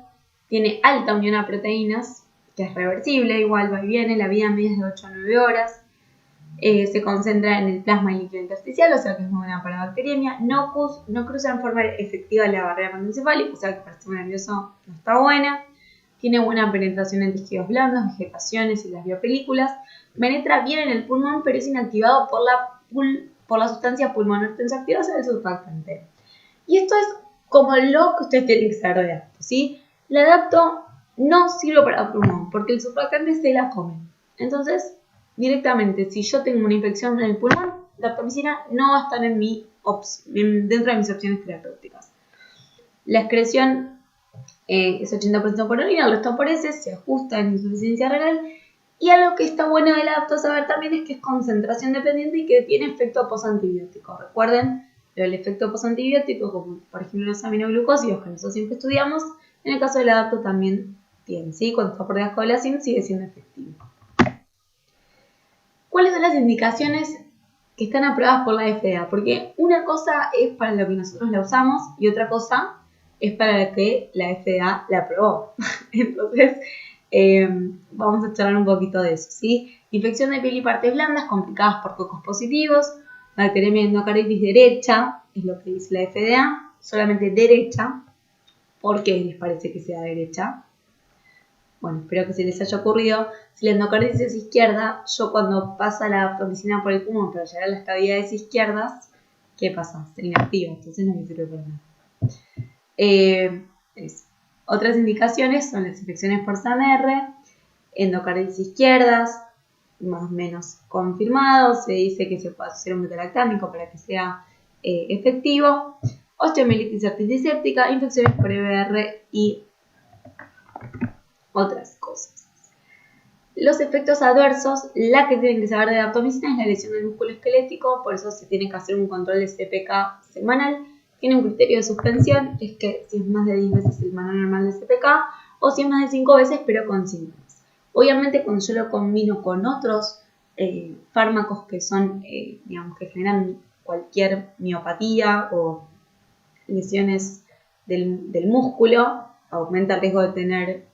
tiene alta unión a proteínas, que es reversible, igual va y viene, la vida media es de 8 a 9 horas. Se concentra en el plasma y líquido intersticial, o sea que es muy buena para la bacteriemia. No cruza en forma efectiva la barrera pandencefálica, o sea que para el sistema nervioso no está buena. Tiene buena penetración en tejidos blandos, vegetaciones y las biopelículas. Penetra bien en el pulmón, pero es inactivado por la sustancia pulmonostensoactiva, o sea, el surfactante. Y esto es como lo que ustedes tienen que saber de Dapto, ¿sí? La Dapto no sirve para el pulmón, porque el surfactante se la come. Entonces, directamente, si yo tengo una infección en el pulmón, la daptomicina no va a estar dentro de mis opciones terapéuticas. La excreción es 80% por orina, el resto por heces, se ajusta en insuficiencia renal. Y algo que está bueno de la Dapto saber también es que es concentración dependiente y que tiene efecto posantibiótico. Recuerden, el efecto posantibiótico, como por ejemplo los aminoglucósidos, que nosotros siempre estudiamos, en el caso de la Dapto también tiene, ¿sí? Cuando está por debajo de la SIM sigue siendo efectivo. ¿Cuáles son las indicaciones que están aprobadas por la FDA? Porque una cosa es para lo que nosotros la usamos y otra cosa es para la que la FDA la aprobó. Entonces, vamos a charlar un poquito de eso, ¿sí? Infección de piel y partes blandas complicadas por cocos positivos, bacteriemia endocarditis derecha, es lo que dice la FDA, solamente derecha. ¿Por qué les parece que sea derecha? Bueno, espero que se les haya ocurrido. Si la endocarditis es izquierda, yo cuando pasa la daptomicina por el pulmón para llegar a las cavidades izquierdas, ¿qué pasa? Se inactiva, entonces no me sirve para nada. Otras indicaciones son las infecciones por SAMR, endocarditis izquierdas, más o menos confirmado. Se dice que se puede hacer un metalactámico para que sea efectivo. Osteomielitis artritis-séptica, infecciones por EBR y otras cosas. Los efectos adversos, la que tienen que saber de daptomicina es la lesión del músculo esquelético, por eso se tiene que hacer un control de CPK semanal. Tiene un criterio de suspensión, que es que si es más de 10 veces el manual normal de CPK, o si es más de 5 veces pero con síntomas. Obviamente cuando yo lo combino con otros fármacos que son, digamos, que generan cualquier miopatía o lesiones del músculo, aumenta el riesgo de tener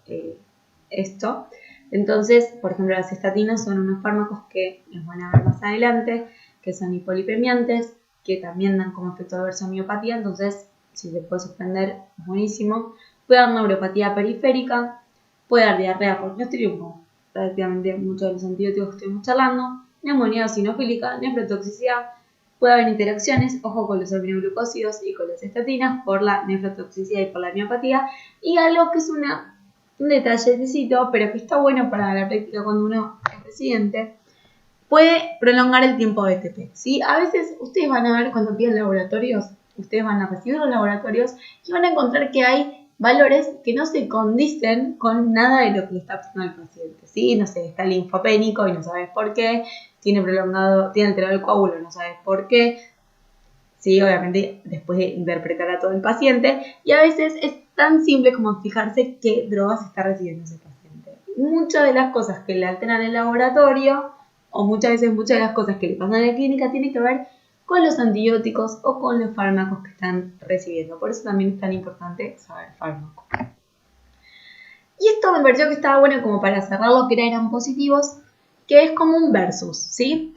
esto. Entonces, por ejemplo, las estatinas son unos fármacos que los van a ver más adelante, que son hipolipemiantes, que también dan como efecto adverso miopatía. Entonces, si se puede suspender, es buenísimo. Puede dar neuropatía periférica, puede dar diarrea por clostridium, relativamente muchos de los antibióticos que estuvimos charlando, neumonía eosinofílica, nefrotoxicidad. Puede haber interacciones, ojo con los aminoglucósidos y con las estatinas, por la nefrotoxicidad y por la miopatía. Y algo que es un detallecito, pero que está bueno para la práctica cuando uno es residente, puede prolongar el tiempo de ATP, ¿sí? A veces ustedes van a ver cuando piden laboratorios, ustedes van a recibir los laboratorios y van a encontrar que hay valores que no se condicen con nada de lo que le está pasando al paciente, ¿sí? No sé, está linfopénico y no sabes por qué, tiene alterado el coágulo, no sabes por qué, sí, obviamente después de interpretar a todo el paciente, y a veces es tan simple como fijarse qué drogas está recibiendo ese paciente. Muchas de las cosas que le alteran el laboratorio, o muchas veces muchas de las cosas que le pasan en la clínica, tienen que ver con los antibióticos o con los fármacos que están recibiendo. Por eso también es tan importante saber fármacos. Y esto me pareció que estaba bueno como para cerrar lo que eran positivos, que es como un versus, ¿sí?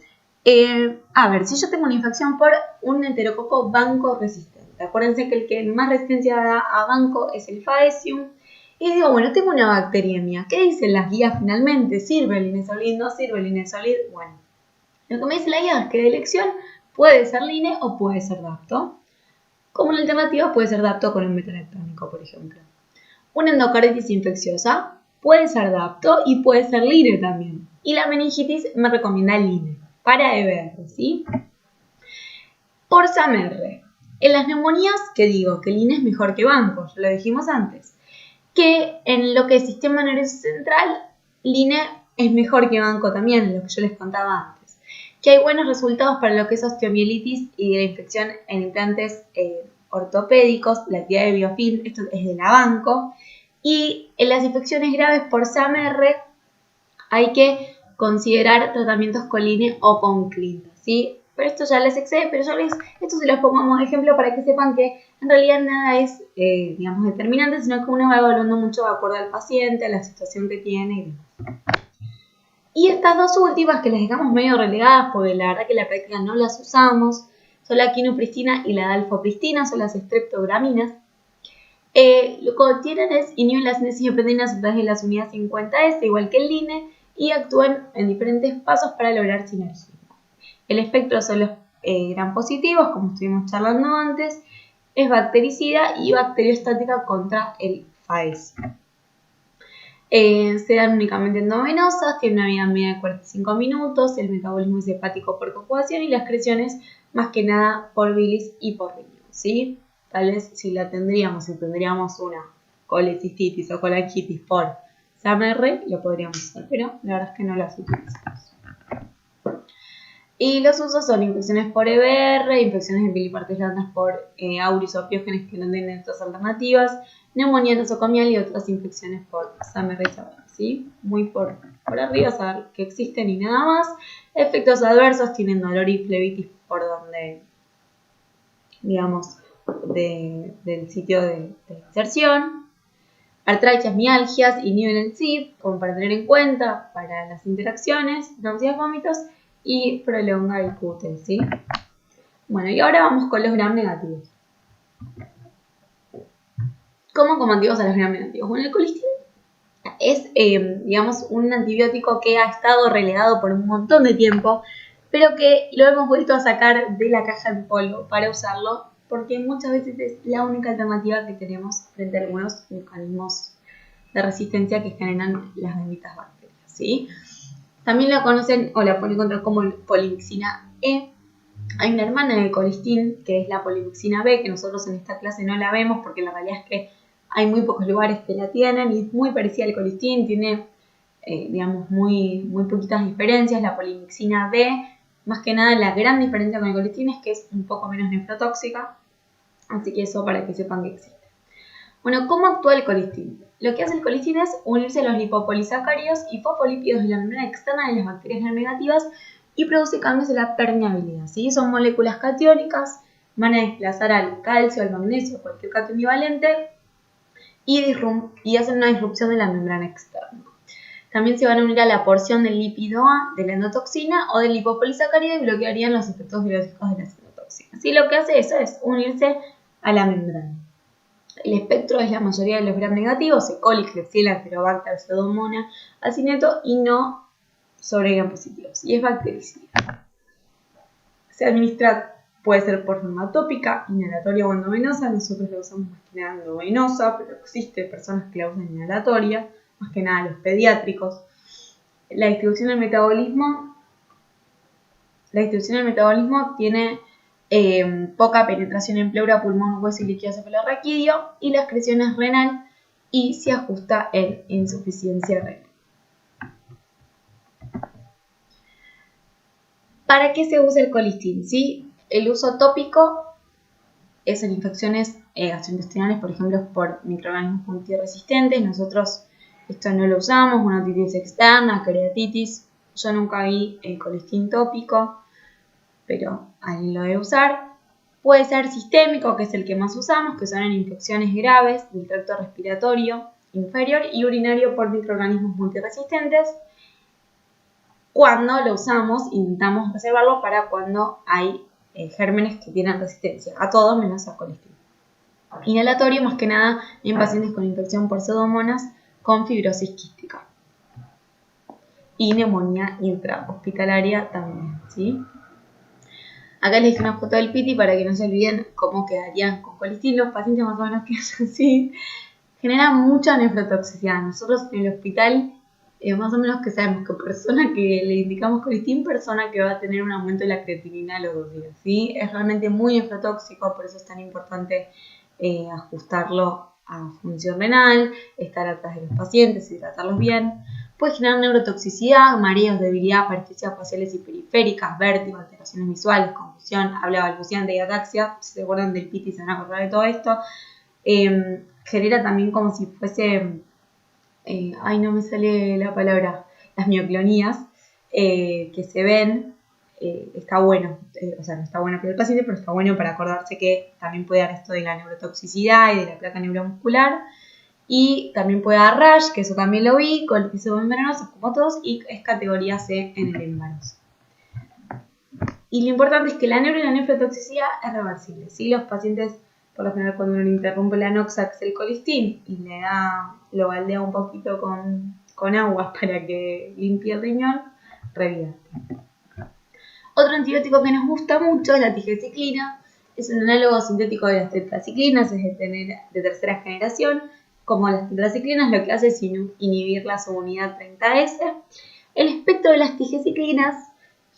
A ver, si yo tengo una infección por un enterococo banco resistente, acuérdense que el que más resistencia da a banco es el Faecium, y digo, bueno, tengo una bacteriemia, ¿qué dicen las guías finalmente? ¿Sirve el Linezolid? ¿No sirve el Linezolid? Bueno, lo que me dice la guía es que de elección puede ser Line o puede ser Dapto. Como una alternativa puede ser Dapto con un beta-lactámico, por ejemplo. Una endocarditis infecciosa puede ser Dapto y puede ser Line también. Y la meningitis me recomienda Line para EBR, ¿sí? Por SAMR. En las neumonías, ¿qué digo? Que Line es mejor que banco, ya lo dijimos antes. Que en lo que es sistema nervioso central, Line es mejor que banco también, lo que yo les contaba antes. Que hay buenos resultados para lo que es osteomielitis y la infección en implantes ortopédicos, la actividad de biofilm, esto es de la banco. Y en las infecciones graves por SAMR hay que considerar tratamientos con Line o con Clinta, ¿sí? Pero esto ya les excede, pero esto se los pongo como ejemplo para que sepan que en realidad nada es, digamos, determinante, sino que uno va evaluando mucho de acuerdo al paciente, a la situación que tiene y demás. Y estas dos últimas que las dejamos medio relegadas porque la verdad que en la práctica no las usamos, son la quinupristina y la dalfopristina, son las streptograminas. Lo que tienen es inhiben la síntesis de proteínas a través de las unidades 50S, igual que el Line, y actúan en diferentes pasos para lograr sinergia. El espectro son los gram positivos, como estuvimos charlando antes, es bactericida y bacteriostática contra el Faecium. Se dan únicamente endovenosas, tienen una vida media de 45 minutos, el metabolismo es hepático por conjugación y las excreciones más que nada por bilis y por riñón, ¿sí? Tal vez si tendríamos una colecistitis o colangitis por SAMR, lo podríamos hacer, pero la verdad es que no las utilizamos. Y los usos son infecciones por EBR, infecciones en pilipartes blandas por auris o piógenes que no tienen otras alternativas, neumonía nosocomial y otras infecciones por SAMR y SAMR, ¿sí? Muy por arriba, saber que existen y nada más. Efectos adversos tienen dolor y flebitis por donde, digamos, del sitio de inserción. Artralgias, mialgias, inhiben el CYP, como para tener en cuenta para las interacciones, náuseas, vómitos y prolonga el QT, ¿sí? Bueno, y ahora vamos con los gram negativos. ¿Cómo combatimos a los gram negativos? Bueno, el colistin es, digamos, un antibiótico que ha estado relegado por un montón de tiempo, pero que lo hemos vuelto a sacar de la caja en polvo para usarlo, porque muchas veces es la única alternativa que tenemos frente a algunos mecanismos de resistencia que generan las benditas bacterias, ¿sí? También la conocen o la pueden encontrar como polimixina E. Hay una hermana del colistin que es la polimixina B, que nosotros en esta clase no la vemos porque la realidad es que hay muy pocos lugares que la tienen y es muy parecida al colistin, tiene, digamos, muy poquitas diferencias. La polimixina B, más que nada la gran diferencia con el colistin es que es un poco menos nefrotóxica, así que eso para que sepan que existe. Bueno, ¿cómo actúa el colistin? Lo que hace el colistin es unirse a los lipopolisacáridos y fosfolípidos de la membrana externa de las bacterias gram negativas y produce cambios en la permeabilidad, ¿sí? Son moléculas catiónicas, van a desplazar al calcio, al magnesio, cualquier catión bivalente y hacen una disrupción de la membrana externa. También se van a unir a la porción del lípido A de la endotoxina o del lipopolisacárido y bloquearían los efectos biológicos de las endotoxinas. ¿Sí? Lo que hace eso es unirse a la membrana. El espectro es la mayoría de los gram negativos, E. coli, Klebsiella, Enterobacter, Pseudomonas, acineto y no sobre gram positivos. Y es bactericida. Se administra, puede ser por forma tópica, inhalatoria o endovenosa. Nosotros la usamos más que nada endovenosa, pero existe personas que la usan inhalatoria, más que nada los pediátricos. La distribución del metabolismo tiene poca penetración en pleura, pulmón, hueso y líquido cefalorraquídeo, y la excreción es renal y se ajusta en insuficiencia renal. ¿Para qué se usa el colistin? ¿Sí? El uso tópico es en infecciones gastrointestinales, por ejemplo, por microorganismos multiresistentes. Nosotros esto no lo usamos, una otitis externa, queratitis. Yo nunca vi el colistin tópico, pero alguien lo debe usar. Puede ser sistémico, que es el que más usamos, que son en infecciones graves del tracto respiratorio inferior y urinario por microorganismos multiresistentes. Cuando lo usamos, intentamos reservarlo para cuando hay gérmenes que tienen resistencia a todo menos a colistin. Inhalatorio, más que nada en pacientes con infección por pseudomonas con fibrosis quística. Y neumonía intrahospitalaria también, ¿sí? Acá les dejé una foto del piti para que no se olviden cómo quedarían con colistin. Los pacientes más o menos quedan así. Genera mucha nefrotoxicidad. Nosotros en el hospital más o menos que sabemos que persona que le indicamos colistin, persona que va a tener un aumento de la creatinina a los 2 días, ¿sí? Es realmente muy nefrotóxico, por eso es tan importante ajustarlo a función renal, estar atrás de los pacientes y tratarlos bien. Puede generar neurotoxicidad, mareos, debilidad, parestesias faciales y periféricas, vértigo, alteraciones visuales, confusión, habla balbuciante y ataxia. Si se acuerdan del piti se van a acordar de todo esto. Genera también como si fuese... no me sale la palabra, las mioclonías que se ven, está bueno, o sea, no está bueno para el paciente, pero está bueno para acordarse que también puede dar esto de la neurotoxicidad y de la placa neuromuscular, y también puede dar rash, que eso también lo vi, con episodios membranosos como todos, y es categoría C en el embarazo. Y lo importante es que la neuro y la nefrotoxicidad es reversible, ¿sí? Los pacientes, por lo general, cuando uno le interrumpe la noxa, el colistin, y lo baldea un poquito con agua para que limpie el riñón, revierte. Otro antibiótico que nos gusta mucho es la tigecyclina. Es un análogo sintético de las tetraciclinas, es de tercera generación. Como las tetraciclinas, lo que hace es inhibir la subunidad 30S. El espectro de las tigecyclinas,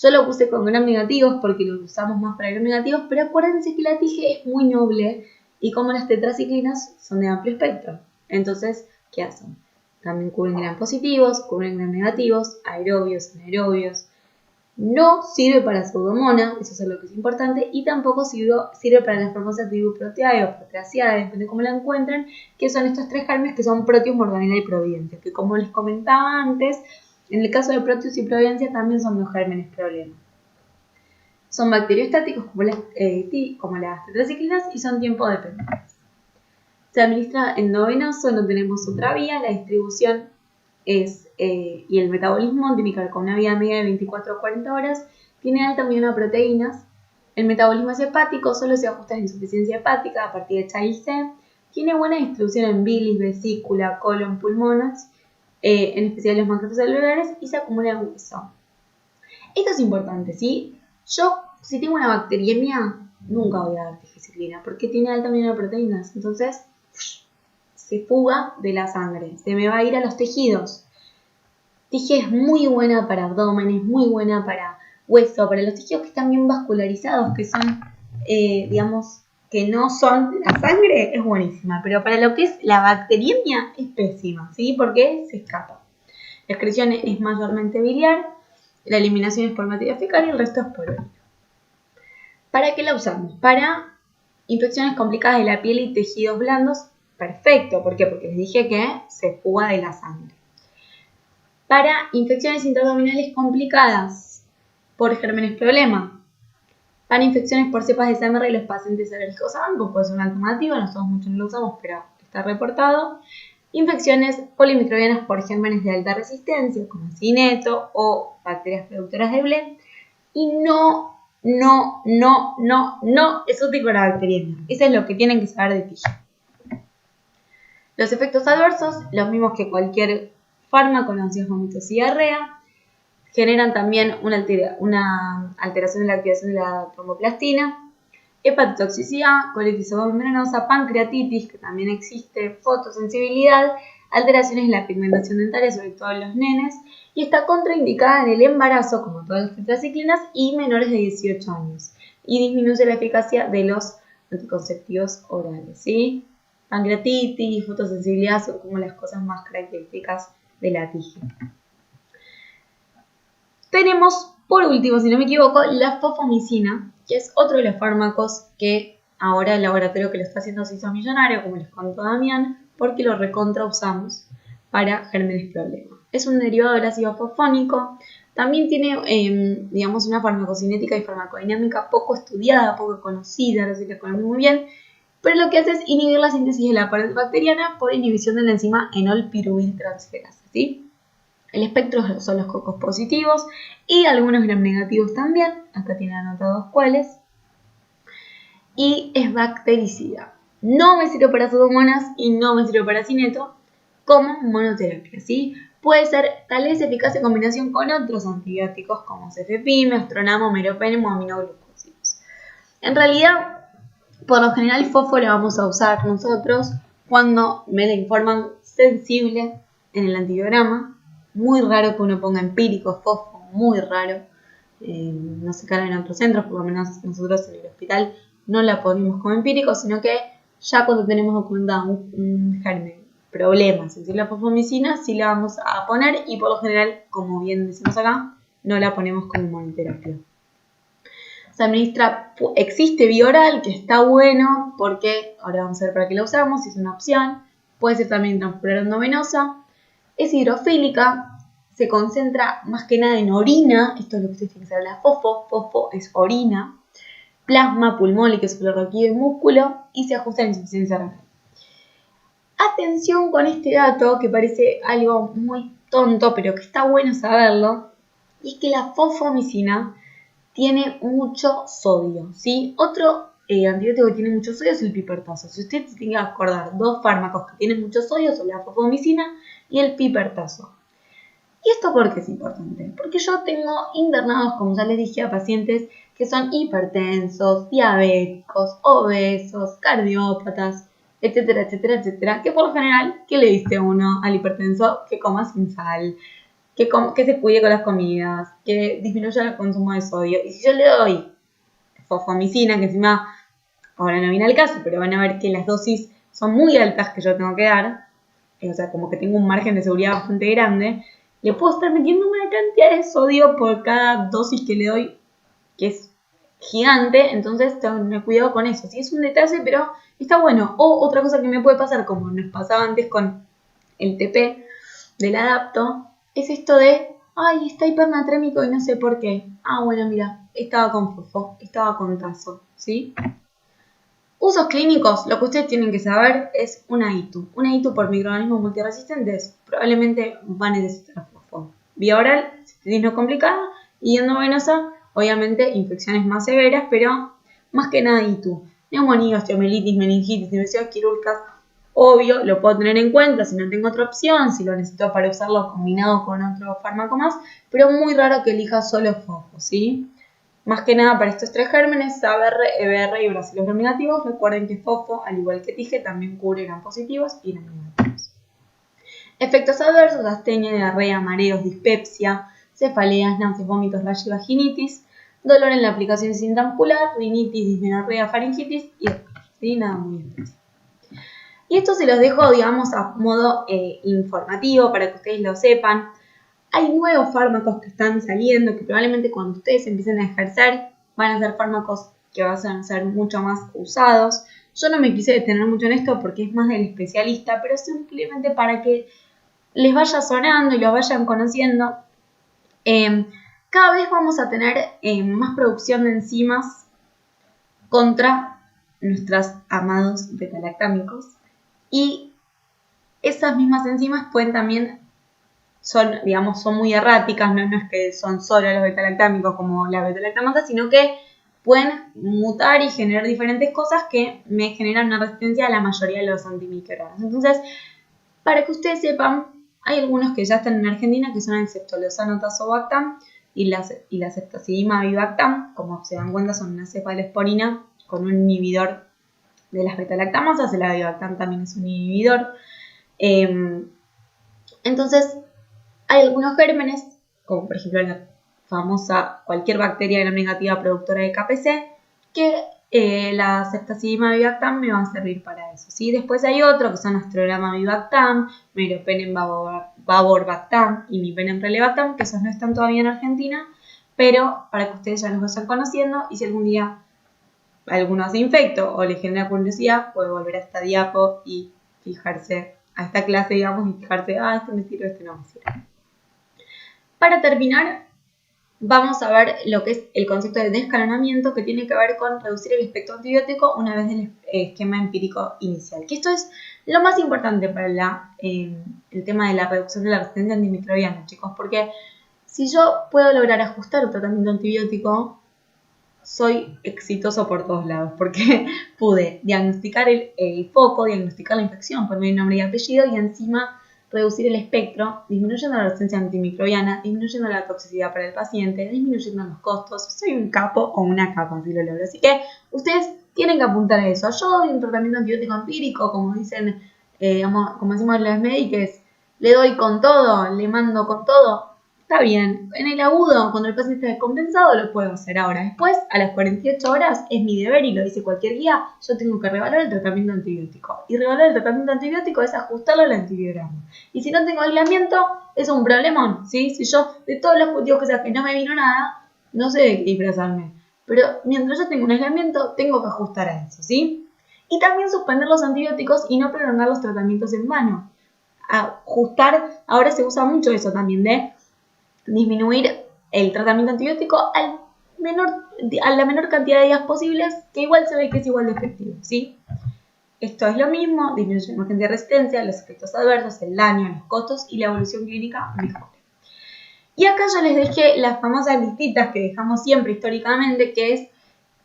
yo lo puse con gram negativos porque lo usamos más para gram negativos, pero acuérdense que la tige es muy noble y como las tetraciclinas son de amplio espectro. Entonces, ¿qué hacen? También cubren gram positivos, cubren gram negativos, aerobios, anaerobios. No sirve para pseudomonas, eso es lo que es importante, y tampoco sirve para las famosas tribuproteae o proteaceae, depende de cómo la encuentren, que son estos 3 gérmenes que son Proteus, Morganella y Providencia, que como les comentaba antes, en el caso de Proteus y Providencia también son 2 gérmenes problema. Son bacteriostáticos como las tetraciclinas y son tiempo dependientes. Se administra endovenoso, no tenemos otra vía, la distribución y el metabolismo tiene que ver con una vida media de 24 a 40 horas, tiene alta unión a proteínas, el metabolismo es hepático, solo se ajusta a la insuficiencia hepática a partir de Child C, tiene buena distribución en bilis, vesícula, colon, pulmones, en especial los macrocelulares, y se acumula en hueso. Esto es importante, ¿sí? Yo, si tengo una bacteriemia, nunca voy a dar tigecyclina porque tiene alta unión a proteínas, entonces se fuga de la sangre, se me va a ir a los tejidos. Tige es muy buena para abdomen, es muy buena para hueso, para los tejidos que están bien vascularizados, que son, digamos, que no son la sangre, es buenísima, pero para lo que es la bacteriemia es pésima, ¿sí? Porque se escapa. La excreción es mayormente biliar, la eliminación es por materia fecal y el resto es por orina. ¿Para qué la usamos? Para infecciones complicadas de la piel y tejidos blandos. Perfecto, ¿por qué? Porque les dije que se fuga de la sangre. Para infecciones intraabdominales complicadas, por gérmenes problema. Para infecciones por cepas de CMR y los pacientes alérgicos a bancos puede ser una alternativa, nosotros muchos no lo usamos, pero está reportado. Infecciones polimicrobianas por gérmenes de alta resistencia, como cineto o bacterias productoras de BLE. Y no es útil para bacteriana. Eso es lo que tienen que saber de TIGE. Los efectos adversos, los mismos que cualquier fármaco, náuseas, vómitos y diarrea. Generan también una alteración de la activación de la tromboplastina, hepatotoxicidad, colitis subvenosa, pancreatitis, que también existe, fotosensibilidad, alteraciones en la pigmentación dentaria, sobre todo en los nenes, y está contraindicada en el embarazo, como todas las tetraciclinas, y menores de 18 años, y disminuye la eficacia de los anticonceptivos orales, ¿sí? Pancreatitis, fotosensibilidad son como las cosas más características de la TIGE. Tenemos, por último, si no me equivoco, la fofomicina, que es otro de los fármacos que ahora el laboratorio que lo está haciendo se hizo millonario, como les contó Damián, porque lo recontra usamos para gérmenes problema. Es un derivado del ácido fosfónico, también tiene, digamos, una farmacocinética y farmacodinámica poco estudiada, poco conocida, no se la conoce muy bien, pero lo que hace es inhibir la síntesis de la pared bacteriana por inhibición de la enzima enol-pirubil transferasa, ¿sí? El espectro son los cocos positivos y algunos gram negativos también. Acá tienen anotados cuáles. Y es bactericida. No me sirve para pseudomonas y no me sirve para cineto como monoterapia, ¿sí? Puede ser tal vez eficaz en combinación con otros antibióticos como cefepime, astronamo, meropenem o aminoglucósidos. En realidad, por lo general, fofo lo vamos a usar nosotros cuando me la informan sensible en el antibiograma. Muy raro que uno ponga empírico, fofo, muy raro. No se carga en otros centros, por lo menos nosotros en el hospital no la ponemos como empírico, sino que ya cuando tenemos documentado un germen, problema, sensible a la fofomicina, sí la vamos a poner y por lo general, como bien decimos acá, no la ponemos como monoterapia. Se administra, existe vía oral, que está bueno, porque ahora vamos a ver para qué la usamos, si es una opción. Puede ser también transfusoria endovenosa. Es hidrofílica, se concentra más que nada en orina, esto es lo que ustedes tienen que saber, la fofo es orina, plasma, pulmón, líquido cefalorraquídeo y músculo, y se ajusta a la insuficiencia renal. Atención con este dato, que parece algo muy tonto, pero que está bueno saberlo, y es que la fofomicina tiene mucho sodio, ¿sí? Otro antibiótico que tiene mucho sodio es el pipertazo. Si usted se tiene que acordar dos fármacos que tienen mucho sodio son la fofomicina y el pipertazo. ¿Y esto por qué es importante? Porque yo tengo internados, como ya les dije, a pacientes que son hipertensos, diabéticos, obesos, cardiópatas, etcétera, etcétera, etcétera, que por lo general, ¿qué le dice uno al hipertenso? Que coma sin sal, que se cuide con las comidas, que disminuya el consumo de sodio. Y si yo le doy fofomicina, que encima, ahora no viene al caso, pero van a ver que las dosis son muy altas que yo tengo que dar, o sea, como que tengo un margen de seguridad bastante grande, le puedo estar metiendo una cantidad de sodio por cada dosis que le doy, que es gigante, entonces tengo que tener cuidado con eso. Sí, es un detalle, pero está bueno. O otra cosa que me puede pasar, como nos pasaba antes con el TP del adapto, es esto de, ay, está hipernatrémico y no sé por qué. Ah, bueno, mira, estaba con fofo, estaba con tazo, ¿sí? Usos clínicos, lo que ustedes tienen que saber es una ITU. Una ITU por microorganismos multiresistentes probablemente va a necesitar fofo. Vía oral, cistitis no complicada, y endovenosa, obviamente infecciones más severas, pero más que nada ITU. Neumonía, osteomielitis, meningitis, infecciones quirúrgicas, obvio, lo puedo tener en cuenta si no tengo otra opción, si lo necesito para usarlo combinado con otro fármaco más, pero muy raro que elija solo fofo, ¿sí? Más que nada para estos tres gérmenes, ABR, EBR y bacilos gram negativos, recuerden que fofo, al igual que TIGE, también cubre gram positivos y gram negativos. Efectos adversos, astenia, diarrea, mareos, dispepsia, cefaleas, náuseas, vómitos, rash y vaginitis, dolor en la aplicación cinta ampular, rinitis, dismenorrea, faringitis y ¿sí? Nada muy especial. Y esto se los dejo, digamos, a modo informativo para que ustedes lo sepan. Hay nuevos fármacos que están saliendo que probablemente cuando ustedes empiecen a ejercer van a ser fármacos que van a ser mucho más usados. Yo no me quise detener mucho en esto porque es más del especialista, pero simplemente para que les vaya sonando y los vayan conociendo. cada vez vamos a tener más producción de enzimas contra nuestros amados beta-lactámicos. Y esas mismas enzimas pueden también, son muy erráticas, no es que son solo los beta-lactámicos como la beta-lactamasa, sino que pueden mutar y generar diferentes cosas que me generan una resistencia a la mayoría de los antimicrobianos. Entonces, para que ustedes sepan, hay algunos que ya están en Argentina, que son el ceftolozano tazobactam y la ceftazidima avibactam. Como se dan cuenta, son una cefalosporina con un inhibidor de las beta-lactamasas. El avibactam también es un inhibidor. Entonces, hay algunos gérmenes, como por ejemplo la famosa cualquier bacteria gram negativa productora de KPC, que la ceftazidima avibactam me va a servir para eso, ¿sí? Después hay otro que son Astrorama avibactam, Meropenem baborbactam y Mipenem relebactam, que esos no están todavía en Argentina, pero para que ustedes ya los vayan conociendo, y si algún día alguno se infecta o le genera curiosidad, puede volver a esta diapo y fijarse a esta clase, digamos, y fijarse, este me sirve, este no me sirve. Para terminar, vamos a ver lo que es el concepto de descalonamiento, que tiene que ver con reducir el espectro antibiótico una vez del esquema empírico inicial. Que esto es lo más importante para el tema de la reducción de la resistencia antimicrobiana, chicos, porque si yo puedo lograr ajustar el tratamiento antibiótico, soy exitoso por todos lados, porque pude diagnosticar el foco, diagnosticar la infección por medio de nombre y apellido, y encima reducir el espectro, disminuyendo la resistencia antimicrobiana, disminuyendo la toxicidad para el paciente, disminuyendo los costos. Soy un capo o una capa si lo logro. Así que ustedes tienen que apuntar a eso. Yo doy un tratamiento antibiótico empírico, como dicen, como decimos las médicas, le doy con todo, le mando con todo. Está bien, en el agudo, cuando el paciente está descompensado, lo puedo hacer ahora. Después, a las 48 horas, es mi deber, y lo dice cualquier guía, yo tengo que revaluar el tratamiento antibiótico. Y revaluar el tratamiento antibiótico es ajustarlo al antibiograma. Y si no tengo aislamiento, es un problemón, ¿sí? Si yo, de todos los cultivos que saqué, no me vino nada, no sé de qué disfrazarme. Pero mientras yo tengo un aislamiento, tengo que ajustar a eso, ¿sí? Y también suspender los antibióticos y no prolongar los tratamientos en vano. Ajustar, ahora se usa mucho eso también, de disminuir el tratamiento antibiótico a la menor cantidad de días posibles, que igual se ve que es igual de efectivo, ¿sí? Esto es lo mismo, disminuye la margen de resistencia, los efectos adversos, el daño, los costos y la evolución clínica mejora. Y acá yo les dejé las famosas listitas que dejamos siempre históricamente, que es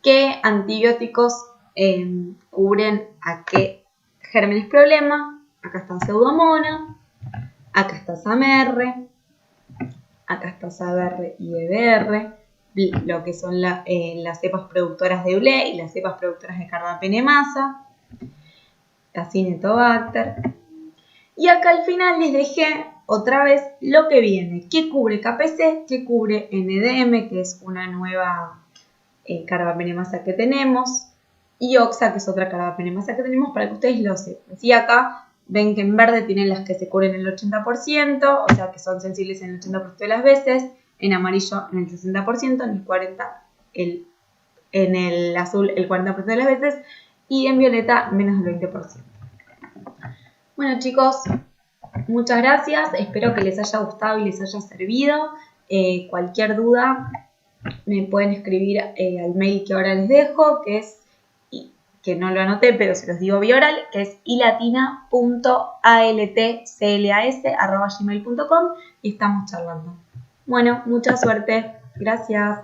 qué antibióticos cubren a qué gérmenes problema. Acá está Pseudomonas, acá está SAMR, acá está SABR y EBR, lo que son las cepas productoras de ULE y las cepas productoras de Carbapenemasa, Acinetobacter. Y acá al final les dejé otra vez lo que viene, qué cubre KPC, qué cubre NDM, que es una nueva Carbapenemasa que tenemos, y OXA, que es otra Carbapenemasa que tenemos, para que ustedes lo sepan. ¿Sí? Acá ven que en verde tienen las que se cubren el 80%, o sea que son sensibles en el 80% de las veces, en amarillo en el 60%, en el 40%, en el azul el 40% de las veces, y en violeta menos del 20%. Bueno chicos, muchas gracias, espero que les haya gustado y les haya servido. Cualquier duda me pueden escribir al mail que ahora les dejo, que es, que no lo anoté, pero se los digo vía oral, que es ilatina.altclas@gmail.com, y estamos charlando. Bueno, mucha suerte. Gracias.